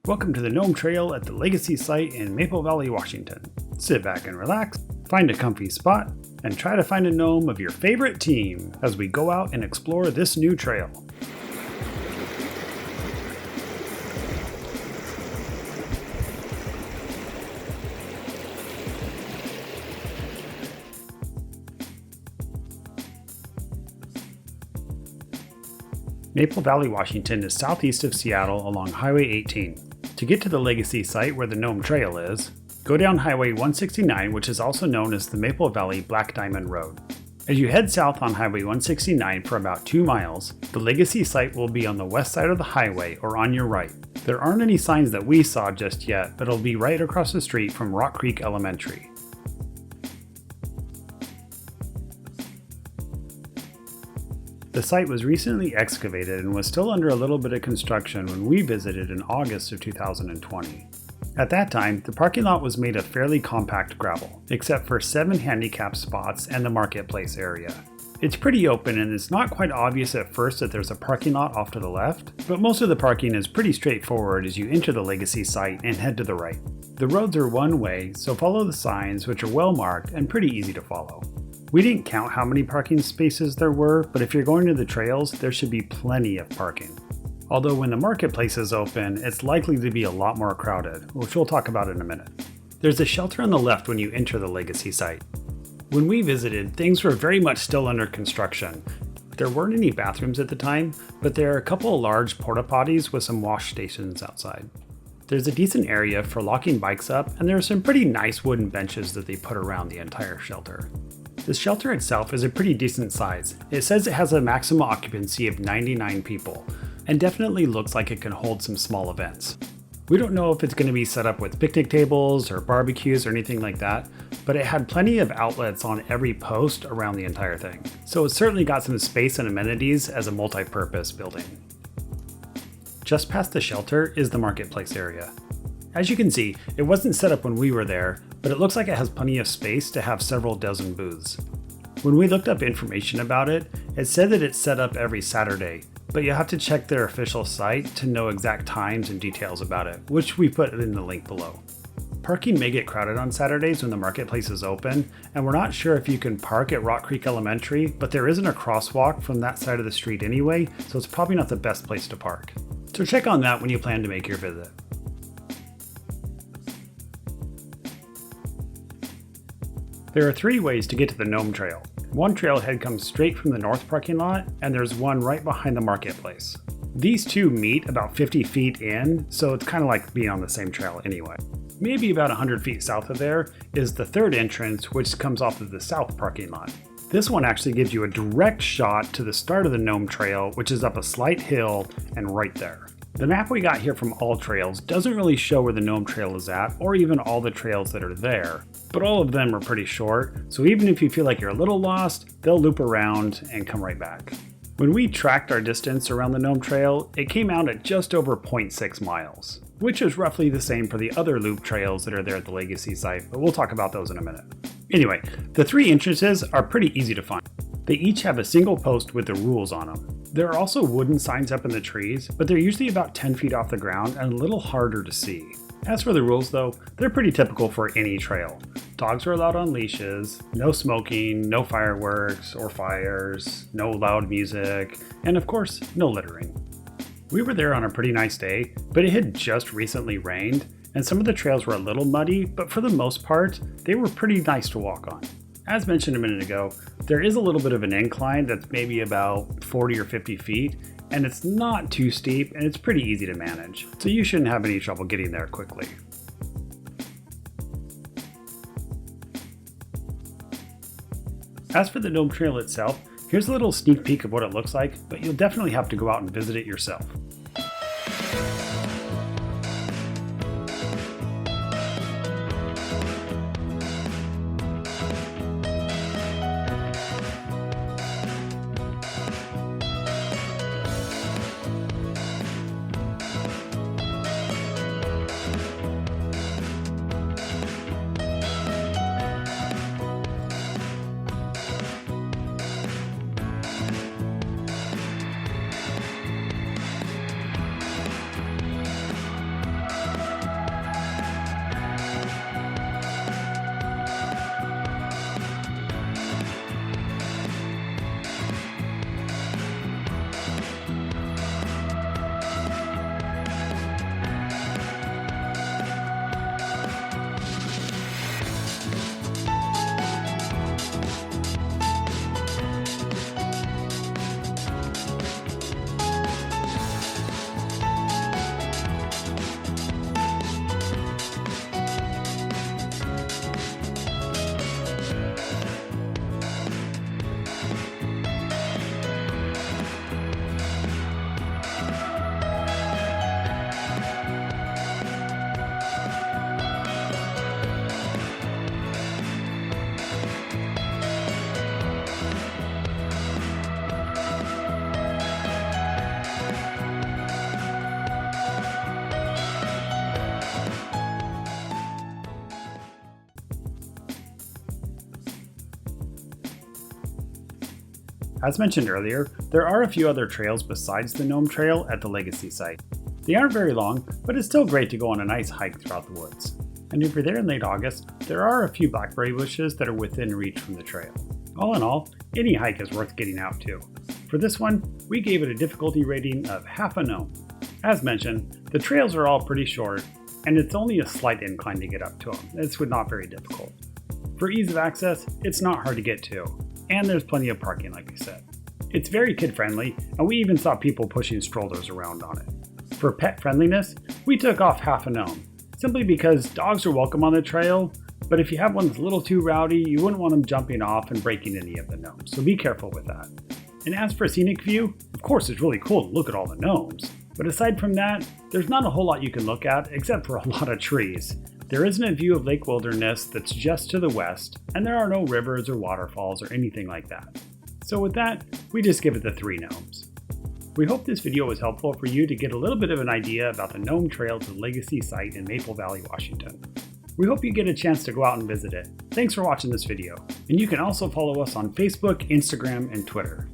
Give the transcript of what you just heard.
Welcome to the Gnome Trail at the Legacy site in Maple Valley, Washington. Sit back and relax, find a comfy spot, and try to find a gnome of your favorite team as we go out and explore this new trail. Maple Valley, Washington is southeast of Seattle along Highway 18. To get to the Legacy site where the Gnome Trail is, go down Highway 169, which is also known as the Maple Valley Black Diamond Road. As you head south on Highway 169 for about 2 miles, the Legacy site will be on the west side of the highway or on your right. There aren't any signs that we saw just yet, but it'll be right across the street from Rock Creek Elementary. The site was recently excavated and was still under a little bit of construction when we visited in August of 2020. At that time, the parking lot was made of fairly compact gravel, except for 7 handicap spots and the marketplace area. It's pretty open and it's not quite obvious at first that there's a parking lot off to the left, but most of the parking is pretty straightforward as you enter the Legacy site and head to the right. The roads are one way, so follow the signs, which are well marked and pretty easy to follow. We didn't count how many parking spaces there were, but if you're going to the trails, there should be plenty of parking. Although when the marketplace is open, it's likely to be a lot more crowded, which we'll talk about in a minute. There's a shelter on the left when you enter the Legacy site. When we visited, things were very much still under construction. There weren't any bathrooms at the time, but there are a couple of large porta potties with some wash stations outside. There's a decent area for locking bikes up, and there are some pretty nice wooden benches that they put around the entire shelter. The shelter itself is a pretty decent size. It says it has a maximum occupancy of 99 people, and definitely looks like it can hold some small events. We don't know if it's going to be set up with picnic tables or barbecues or anything like that, but it had plenty of outlets on every post around the entire thing. So it's certainly got some space and amenities as a multi-purpose building. Just past the shelter is the marketplace area. As you can see, it wasn't set up when we were there, but it looks like it has plenty of space to have several dozen booths. When we looked up information about it, it said that it's set up every Saturday, but you'll have to check their official site to know exact times and details about it, which we put in the link below. Parking may get crowded on Saturdays when the marketplace is open, and we're not sure if you can park at Rock Creek Elementary, but there isn't a crosswalk from that side of the street anyway, so it's probably not the best place to park. So check on that when you plan to make your visit. There are 3 ways to get to the Gnome Trail. One trailhead comes straight from the north parking lot, and there's one right behind the marketplace. These 2 meet about 50 feet in, so it's kind of like being on the same trail anyway. Maybe about 100 feet south of there is the 3rd entrance, which comes off of the south parking lot. This one actually gives you a direct shot to the start of the Gnome Trail, which is up a slight hill and right there. The map we got here from All Trails doesn't really show where the Gnome Trail is at, or even all the trails that are there, but all of them are pretty short, so even if you feel like you're a little lost, they'll loop around and come right back. When we tracked our distance around the Gnome Trail, it came out at just over 0.6 miles, which is roughly the same for the other loop trails that are there at the Legacy site, but we'll talk about those in a minute. Anyway, the 3 entrances are pretty easy to find. They each have a single post with the rules on them. There are also wooden signs up in the trees, but they're usually about 10 feet off the ground and a little harder to see. As for the rules though, they're pretty typical for any trail. Dogs are allowed on leashes, no smoking, no fireworks or fires, no loud music, and of course, no littering. We were there on a pretty nice day, but it had just recently rained, and some of the trails were a little muddy, but for the most part, they were pretty nice to walk on. As mentioned a minute ago, there is a little bit of an incline that's maybe about 40 or 50 feet, and it's not too steep and it's pretty easy to manage, so you shouldn't have any trouble getting there quickly. As for the Gnome Trail itself, here's a little sneak peek of what it looks like, but you'll definitely have to go out and visit it yourself. As mentioned earlier, there are a few other trails besides the Gnome Trail at the Legacy site. They aren't very long, but it's still great to go on a nice hike throughout the woods. And if you're there in late August, there are a few blackberry bushes that are within reach from the trail. All in all, any hike is worth getting out to. For this one, we gave it a difficulty rating of half a gnome. As mentioned, the trails are all pretty short, and it's only a slight incline to get up to them. It's not very difficult. For ease of access, it's not hard to get to, and there's plenty of parking like I said. It's very kid-friendly, and we even saw people pushing strollers around on it. For pet friendliness, we took off half a gnome, simply because dogs are welcome on the trail, but if you have one that's a little too rowdy, you wouldn't want them jumping off and breaking any of the gnomes, so be careful with that. And as for scenic view, of course it's really cool to look at all the gnomes, but aside from that, there's not a whole lot you can look at except for a lot of trees. There isn't a view of Lake Wilderness that's just to the west, and there are no rivers or waterfalls or anything like that. So with that, we just give it the 3 gnomes. We hope this video was helpful for you to get a little bit of an idea about the Gnome Trail to the Legacy site in Maple Valley, Washington. We hope you get a chance to go out and visit it. Thanks for watching this video, and you can also follow us on Facebook, Instagram, and Twitter.